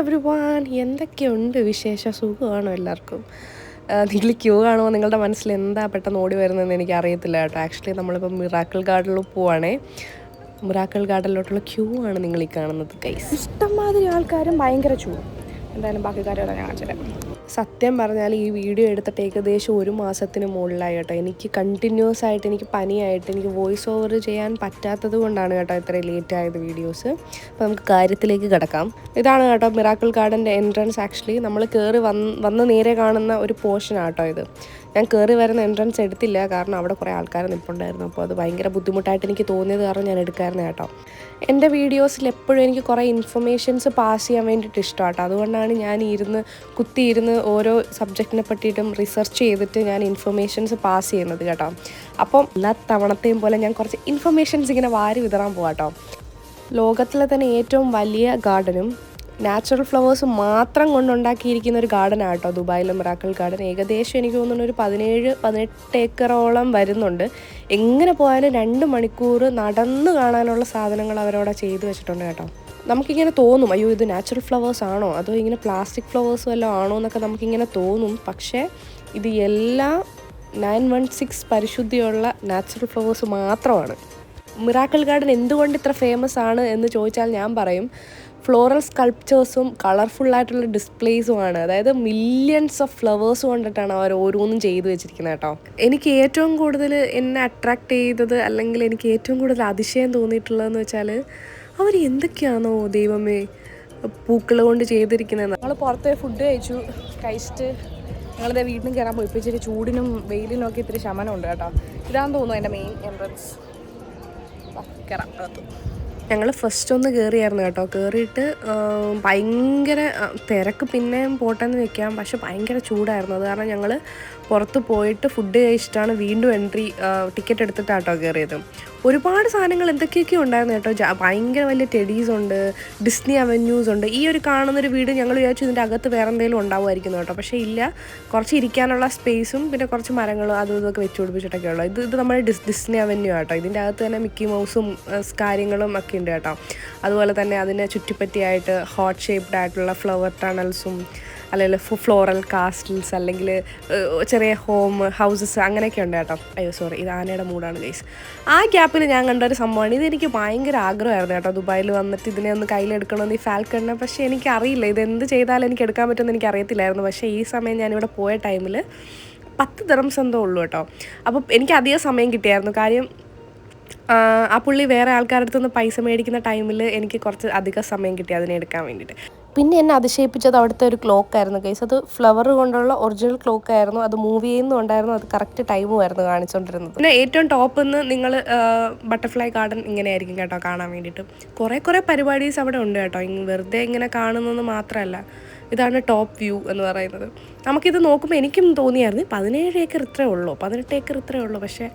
Everyone, എന്തൊക്കെയുണ്ട് വിശേഷ? സുഖമാണോ എല്ലാവർക്കും? നിങ്ങൾ ക്യൂ കാണുമ്പോൾ നിങ്ങളുടെ മനസ്സിൽ എന്താ പെട്ടെന്ന് ഓടി വരുന്നതെന്ന് എനിക്ക് അറിയത്തില്ല കേട്ടോ. ആക്ച്വലി നമ്മളിപ്പോൾ മിറാക്കിൾ ഗാർഡനിൽ പോവുകയാണേ. മിറാക്കിൾ ഗാർഡനിലോട്ടുള്ള ക്യൂ ആണ് നിങ്ങൾ ഈ കാണുന്നത് ഗൈസ്. ഇഷ്ടംമാതിരി ആൾക്കാരും ഭയങ്കര ചൂട്. എന്തായാലും ബാക്കി കാര്യമല്ല ഞാൻ കാണിച്ചുതരാം. സത്യം പറഞ്ഞാൽ ഈ വീഡിയോ എടുത്തിട്ട് ഏകദേശം 1 മാസത്തിന് മുകളിലായി കേട്ടോ. എനിക്ക് കണ്ടിന്യൂസ് ആയിട്ട് എനിക്ക് പനിയായിട്ട് എനിക്ക് വോയിസ് ഓവർ ചെയ്യാൻ പറ്റാത്തത് കൊണ്ടാണ് കേട്ടോ ഇത്രയും ലേറ്റ് ആയത് വീഡിയോസ്. അപ്പോൾ നമുക്ക് കാര്യത്തിലേക്ക് കിടക്കാം. ഇതാണ് കേട്ടോ മിറാക്കിൾ ഗാർഡൻ്റെ എൻട്രൻസ്. ആക്ച്വലി നമ്മൾ കയറി വന്ന് നേരെ കാണുന്ന ഒരു പോർഷനാണ് കേട്ടോ ഇത്. ഞാൻ കയറി വരുന്ന എൻട്രൻസ് എടുത്തില്ല, കാരണം അവിടെ കുറേ ആൾക്കാർ നിൽപ്പുണ്ടായിരുന്നു. അപ്പോൾ അത് ഭയങ്കര ബുദ്ധിമുട്ടായിട്ട് എനിക്ക് തോന്നിയത് കാരണം ഞാൻ എടുക്കാമായിരുന്നു കേട്ടോ. എൻ്റെ വീഡിയോസിൽ എപ്പോഴും എനിക്ക് കുറേ ഇൻഫർമേഷൻസ് പാസ് ചെയ്യാൻ വേണ്ടിയിട്ട് ഇഷ്ടമാണ് കേട്ടോ. അതുകൊണ്ടാണ് ഞാൻ കുത്തിയിരുന്ന് ഓരോ സബ്ജക്റ്റിനെ പറ്റിയിട്ടും റിസർച്ച് ചെയ്തിട്ട് ഞാൻ ഇൻഫർമേഷൻസ് പാസ് ചെയ്യുന്നത് കേട്ടോ. അപ്പം എല്ലാ തവണത്തെയും പോലെ ഞാൻ കുറച്ച് ഇൻഫർമേഷൻസ് ഇങ്ങനെ വാരി വിതറാൻ പോകാം കേട്ടോ. ലോകത്തിലെ തന്നെ ഏറ്റവും വലിയ ഗാർഡനും നാച്ചുറൽ ഫ്ലവേഴ്സ് മാത്രം കൊണ്ടുണ്ടാക്കിയിരിക്കുന്ന ഒരു ഗാർഡനാണ് കേട്ടോ ദുബായിലെ മിറാക്കിൾ ഗാർഡൻ. ഏകദേശം എനിക്ക് തോന്നുന്നു ഒരു 17-18 ഏക്കറോളം വരുന്നുണ്ട്. എങ്ങനെ പോയാലും 2 മണിക്കൂർ നടന്ന് കാണാനുള്ള സാധനങ്ങൾ അവരവിടെ ചെയ്തു വെച്ചിട്ടുണ്ട് കേട്ടോ. നമുക്കിങ്ങനെ തോന്നും, അയ്യോ ഇത് നാച്ചുറൽ ഫ്ലവേഴ്സ് ആണോ അതോ ഇങ്ങനെ പ്ലാസ്റ്റിക് ഫ്ലവേഴ്സ് വല്ലതും ആണോ എന്നൊക്കെ നമുക്കിങ്ങനെ തോന്നും. പക്ഷേ ഇത് എല്ലാ 916 പരിശുദ്ധിയുള്ള നാച്ചുറൽ ഫ്ലവേഴ്സ് മാത്രമാണ്. മിറാക്കിൾ ഗാർഡൻ എന്തുകൊണ്ട് ഇത്ര ഫേമസ് ആണ് എന്ന് ചോദിച്ചാൽ ഞാൻ പറയും ഫ്ലോറൽ സ്കൾപ്ചേഴ്സും കളർഫുള്ളായിട്ടുള്ള ഡിസ്പ്ലേസുമാണ്. അതായത് മില്യൺസ് ഓഫ് ഫ്ലവേഴ്സ് കൊണ്ടിട്ടാണ് അവർ ഓരോന്നും ചെയ്തു വെച്ചിരിക്കുന്നത് കേട്ടോ. എനിക്ക് ഏറ്റവും കൂടുതൽ എന്നെ അട്രാക്റ്റ് ചെയ്തത്, അല്ലെങ്കിൽ എനിക്ക് ഏറ്റവും കൂടുതൽ അതിശയം തോന്നിയിട്ടുള്ളതെന്ന് വെച്ചാൽ അവർ എന്തൊക്കെയാണോ ദൈവമേ പൂക്കൾ കൊണ്ട് ചെയ്തിരിക്കുന്നത്. നമ്മൾ പുറത്ത് ഫുഡ് കഴിച്ചിട്ട് ഞങ്ങളിതേ വീട്ടിലും കയറാൻ പോയി. ഇപ്പോൾ ഇച്ചിരി ചൂടിനും വെയിലിനും ഒക്കെ ഇത്തിരി ശമനമുണ്ട് കേട്ടോ. ഇതാന്ന് തോന്നുന്നു എൻ്റെ മെയിൻ എൻട്രൻസ്. കയറാം അകത്ത്. ഞങ്ങൾ ഫസ്റ്റ് ഒന്ന് കയറിയായിരുന്നു കേട്ടോ. കയറിയിട്ട് ഭയങ്കര തിരക്ക് പിന്നെയും പോട്ടെന്ന് വെക്കാം, പക്ഷെ ഭയങ്കര ചൂടായിരുന്നു. അത് കാരണം ഞങ്ങൾ പുറത്ത് പോയിട്ട് ഫുഡ് കഴിച്ചിട്ടാണ് വീണ്ടും ടിക്കറ്റ് എടുത്തിട്ടാണ് കേട്ടോ കയറിയത്. ഒരുപാട് സാധനങ്ങൾ എന്തൊക്കെയൊക്കെ ഉണ്ടായിരുന്നു കേട്ടോ. ഭയങ്കര വലിയ ടെഡീസ് ഉണ്ട്, ഡിസ്നി അവന്യൂസ് ഉണ്ട്. ഈ ഒരു കാണുന്നൊരു വീട് ഞങ്ങൾ വിചാരിച്ചു ഇതിൻ്റെ അകത്ത് വേറെ എന്തെങ്കിലും ഉണ്ടാവുമായിരിക്കുന്നു കേട്ടോ. പക്ഷേ ഇല്ല, കുറച്ച് ഇരിക്കാനുള്ള സ്പേസും പിന്നെ കുറച്ച് മരങ്ങളും അതും ഇതൊക്കെ വെച്ച് പിടിപ്പിച്ചിട്ടൊക്കെ ഉള്ളൂ. ഇത് നമ്മുടെ ഡിസ്നി അവന്യൂ കേട്ടോ. ഇതിൻ്റെ അകത്ത് തന്നെ മിക്കി മൗസും കാര്യങ്ങളും ഒക്കെ ഉണ്ട് കേട്ടോ. അതുപോലെ തന്നെ അതിനെ ചുറ്റിപ്പറ്റിയായിട്ട് ഹോട്ട് ഷേപ്ഡ് ആയിട്ടുള്ള ഫ്ലവർ ടണൽസും അല്ലെങ്കിൽ ഫ്ലോറൽ കാസ്റ്റൽസ് അല്ലെങ്കിൽ ചെറിയ ഹൗസസ് അങ്ങനെയൊക്കെ ഉണ്ട് കേട്ടോ. അയ്യോ സോറി, ഇത് ആനയുടെ മൂടാണ് ഗൈസ്. ആ ഗ്യാപ്പിൽ ഞാൻ കണ്ടൊരു സംഭവമാണ്. ഇതെനിക്ക് ഭയങ്കര ആഗ്രഹമായിരുന്നു കേട്ടോ ദുബായിൽ വന്നിട്ട് ഇതിനെ ഒന്ന് കയ്യിലെടുക്കണമെന്ന്, ഈ ഫാൽക്കണിനെ. പക്ഷേ എനിക്കറിയില്ല ഇതെന്ത് ചെയ്താലും എനിക്ക് എടുക്കാൻ പറ്റുമെന്ന് എനിക്കറിയത്തില്ലായിരുന്നു. പക്ഷേ ഈ സമയം ഞാനിവിടെ പോയ ടൈമിൽ 10 ദിറംസ് എന്തോ ഉള്ളൂ കേട്ടോ. അപ്പോൾ എനിക്ക് അധികം സമയം കിട്ടിയായിരുന്നു. കാര്യം ആ പുള്ളി വേറെ ആൾക്കാരുടെ അടുത്തുനിന്ന് പൈസ മേടിക്കുന്ന ടൈമിൽ എനിക്ക് കുറച്ച് അധികം സമയം കിട്ടി അതിനെ എടുക്കാൻ വേണ്ടിയിട്ട്. പിന്നെ എന്നെ അതിശയിപ്പിച്ചത് അവിടുത്തെ ഒരു ക്ലോക്കായിരുന്നു ഗൈസ്. അത് ഫ്ലവർ കൊണ്ടുള്ള ഒറിജിനൽ ക്ലോക്കായിരുന്നു. അത് മൂവ് ചെയ്യുന്നുണ്ടായിരുന്നു. അത് കറക്റ്റ് ടൈമുമായിരുന്നു കാണിച്ചുകൊണ്ടിരുന്നത്. പിന്നെ ഏറ്റവും ടോപ്പിൽ നിന്ന് നിങ്ങൾ ബട്ടർഫ്ലൈ ഗാർഡൻ ഇങ്ങനെയായിരിക്കും കേട്ടോ കാണാൻ വേണ്ടിയിട്ട്. കുറേ പരിപാടീസ് അവിടെ ഉണ്ട് കേട്ടോ. വെറുതെ ഇങ്ങനെ കാണുന്നതെന്ന് മാത്രമല്ല, ഇതാണ് ടോപ്പ് വ്യൂ എന്ന് പറയുന്നത്. നമുക്കിത് നോക്കുമ്പോൾ എനിക്കും തോന്നിയായിരുന്നു 17 ഏക്കർ ഇത്രയേ ഉള്ളൂ, 18 ഏക്കർ ഇത്രയേ ഉള്ളൂ. പക്ഷേ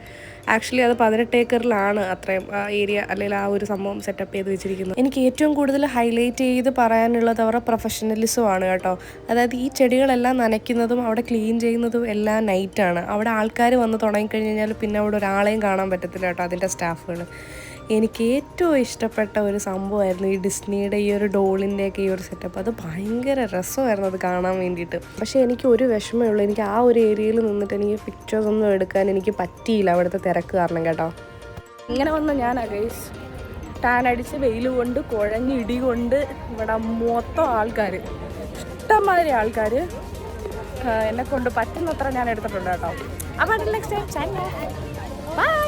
ആക്ച്വലി അത് 18 ഏക്കറിലാണ് അത്രയും ഏരിയ അല്ലെങ്കിൽ ആ ഒരു സംഭവം സെറ്റപ്പ് ചെയ്ത് വെച്ചിരിക്കുന്നത്. എനിക്ക് ഏറ്റവും കൂടുതൽ ഹൈലൈറ്റ് ചെയ്ത് പറയാനുള്ളത് അവരുടെ പ്രൊഫഷണലിസമാണ് കേട്ടോ. അതായത് ഈ ചെടികളെല്ലാം നനയ്ക്കുന്നതും അവിടെ ക്ലീൻ ചെയ്യുന്നതും എല്ലാം നൈറ്റാണ്. അവിടെ ആൾക്കാർ വന്ന് തുടങ്ങിക്കഴിഞ്ഞാൽ പിന്നെ അവിടെ ഒരാളെയും കാണാൻ പറ്റത്തില്ല കേട്ടോ, അതിൻ്റെ സ്റ്റാഫുകൾ. എനിക്ക് ഏറ്റവും ഇഷ്ടപ്പെട്ട ഒരു സംഭവമായിരുന്നു ഈ ഡിസ്നിയുടെ ഈ ഒരു ഡോളിൻ്റെയൊക്കെ ഈ ഒരു സെറ്റപ്പ്. അത് ഭയങ്കര രസമായിരുന്നു അത് കാണാൻ വേണ്ടിയിട്ട്. പക്ഷേ എനിക്ക് ഒരു വിഷമമേ ഉള്ളൂ, എനിക്ക് ആ ഒരു ഏരിയയിൽ നിന്നിട്ട് എനിക്ക് പിക്ചേഴ്സ് ഒന്നും എടുക്കാൻ എനിക്ക് പറ്റിയില്ല അവിടുത്തെ തിരക്ക് കാരണം കേട്ടോ. ഇങ്ങനെ വന്ന ഞാനാ ഗൈസ് ടാൻ അടിച്ച് വെയിൽ കൊണ്ട് കുഴഞ്ഞ് ഇടി കൊണ്ട് ഇവിടെ മൊത്തം ആൾക്കാർ, ഇഷ്ടംമാതിരി ആൾക്കാർ. എന്നെ കൊണ്ട് പറ്റുന്നത്ര ഞാൻ എടുത്തിട്ടുണ്ട് കേട്ടോ. അപ്പോൾ നെക്സ്റ്റ് ടൈം ബൈ.